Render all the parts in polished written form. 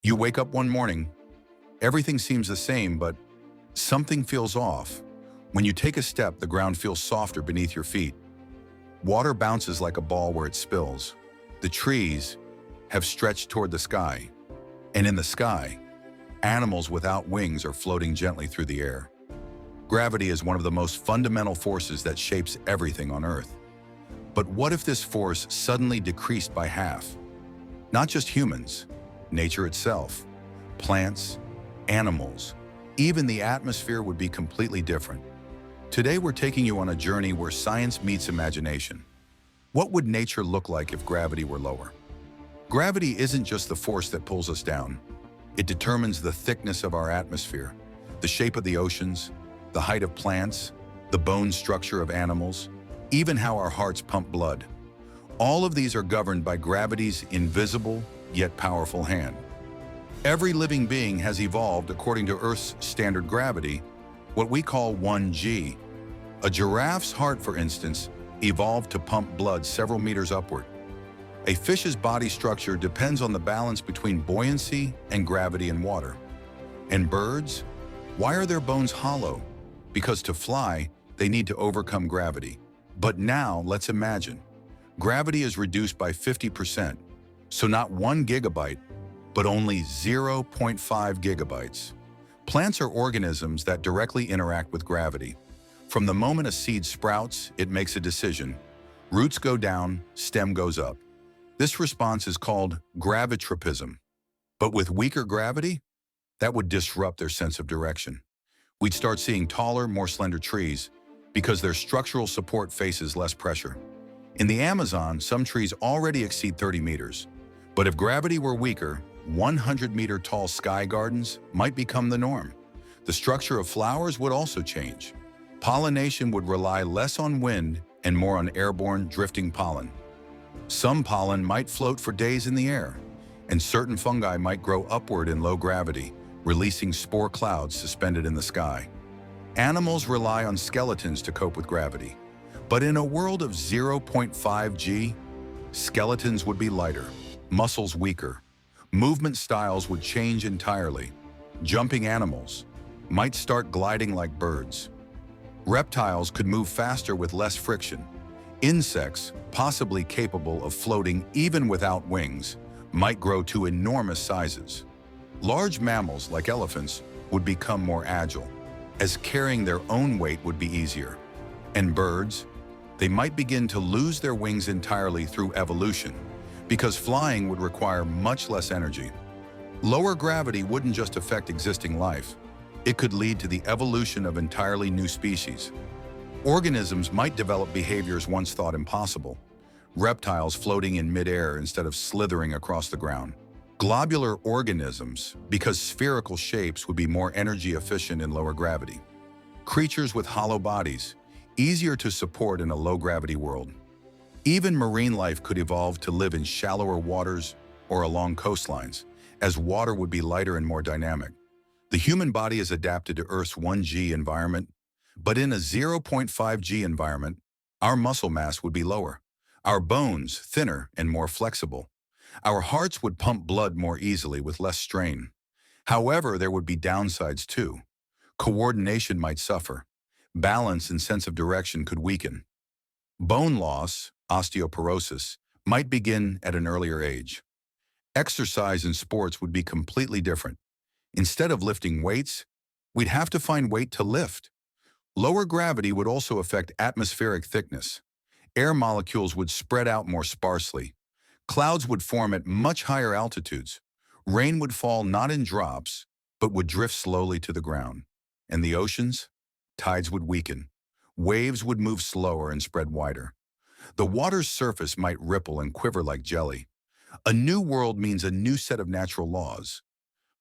You wake up one morning, everything seems the same, but something feels off. When you take a step, the ground feels softer beneath your feet. Water bounces like a ball where it spills. The trees have stretched toward the sky, and in the sky, animals without wings are floating gently through the air. Gravity is one of the most fundamental forces that shapes everything on Earth. But what if this force suddenly decreased by half? Not just humans, nature itself, plants, animals, even the atmosphere would be completely different. Today we're taking you on a journey where science meets imagination. What would nature look like if gravity were lower? Gravity isn't just the force that pulls us down. It determines the thickness of our atmosphere, the shape of the oceans, the height of plants, the bone structure of animals, even how our hearts pump blood. All of these are governed by gravity's invisible yet powerful hand. Every living being has evolved according to Earth's standard gravity, what we call 1G. A giraffe's heart, for instance, evolved to pump blood several meters upward. A fish's body structure depends on the balance between buoyancy and gravity in water. And birds? Why are their bones hollow? Because to fly, they need to overcome gravity. But now, let's imagine. Gravity is reduced by 50%, so not 1 gigabyte, but only 0.5 gigabytes. Plants are organisms that directly interact with gravity. From the moment a seed sprouts, it makes a decision. Roots go down, stem goes up. This response is called gravitropism. But with weaker gravity, that would disrupt their sense of direction. We'd start seeing taller, more slender trees because their structural support faces less pressure. In the Amazon, some trees already exceed 30 meters. But if gravity were weaker, 100-meter tall sky gardens might become the norm. The structure of flowers would also change. Pollination would rely less on wind and more on airborne, drifting pollen. Some pollen might float for days in the air, and certain fungi might grow upward in low gravity, releasing spore clouds suspended in the sky. Animals rely on skeletons to cope with gravity. But in a world of 0.5 G, skeletons would be lighter, muscles weaker. Movement styles would change entirely. Jumping animals might start gliding like birds. Reptiles could move faster with less friction. Insects, possibly capable of floating even without wings, might grow to enormous sizes. Large mammals, like elephants, would become more agile, as carrying their own weight would be easier. And birds, they might begin to lose their wings entirely through evolution, because flying would require much less energy. Lower gravity wouldn't just affect existing life. It could lead to the evolution of entirely new species. Organisms might develop behaviors once thought impossible. Reptiles floating in midair instead of slithering across the ground. Globular organisms, because spherical shapes would be more energy efficient in lower gravity. Creatures with hollow bodies, easier to support in a low-gravity world. Even marine life could evolve to live in shallower waters or along coastlines, as water would be lighter and more dynamic. The human body is adapted to Earth's 1G environment, but in a 0.5 G environment, our muscle mass would be lower, our bones thinner and more flexible. Our hearts would pump blood more easily with less strain. However, there would be downsides too. Coordination might suffer. Balance and sense of direction could weaken. Bone loss, osteoporosis, might begin at an earlier age. Exercise and sports would be completely different. Instead of lifting weights, we'd have to find weight to lift. Lower gravity would also affect atmospheric thickness. Air molecules would spread out more sparsely. Clouds would form at much higher altitudes. Rain would fall not in drops, but would drift slowly to the ground. And the oceans? Tides would weaken. Waves would move slower and spread wider. The water's surface might ripple and quiver like jelly. A new world means a new set of natural laws.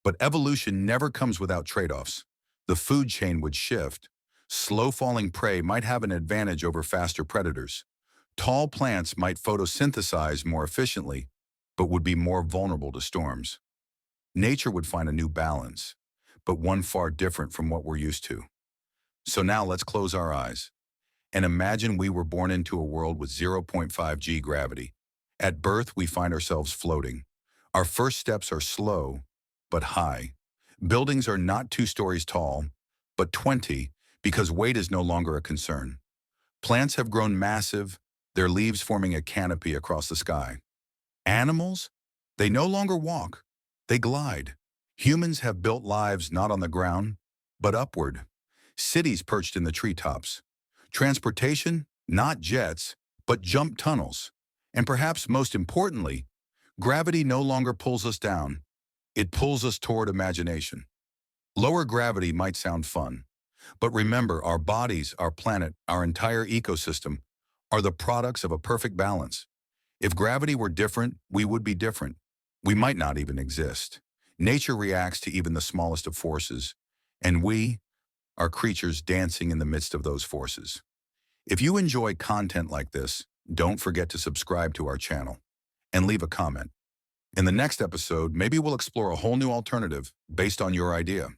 But evolution never comes without trade-offs. The food chain would shift. Slow-falling prey might have an advantage over faster predators. Tall plants might photosynthesize more efficiently, but would be more vulnerable to storms. Nature would find a new balance, but one far different from what we're used to. So now let's close our eyes and imagine we were born into a world with 0.5 G gravity. At birth, we find ourselves floating. Our first steps are slow, but high. Buildings are not 2 stories tall, but 20, because weight is no longer a concern. Plants have grown massive, their leaves forming a canopy across the sky. Animals? They no longer walk, they glide. Humans have built lives not on the ground, but upward. Cities perched in the treetops. Transportation? Not jets, but jump tunnels. And perhaps most importantly, gravity no longer pulls us down. It pulls us toward imagination. Lower gravity might sound fun, but remember, our bodies, our planet, our entire ecosystem are the products of a perfect balance. If gravity were different, we would be different. We might not even exist. Nature reacts to even the smallest of forces, and we are creatures dancing in the midst of those forces. If you enjoy content like this, don't forget to subscribe to our channel and leave a comment. In the next episode, maybe we'll explore a whole new alternative based on your idea.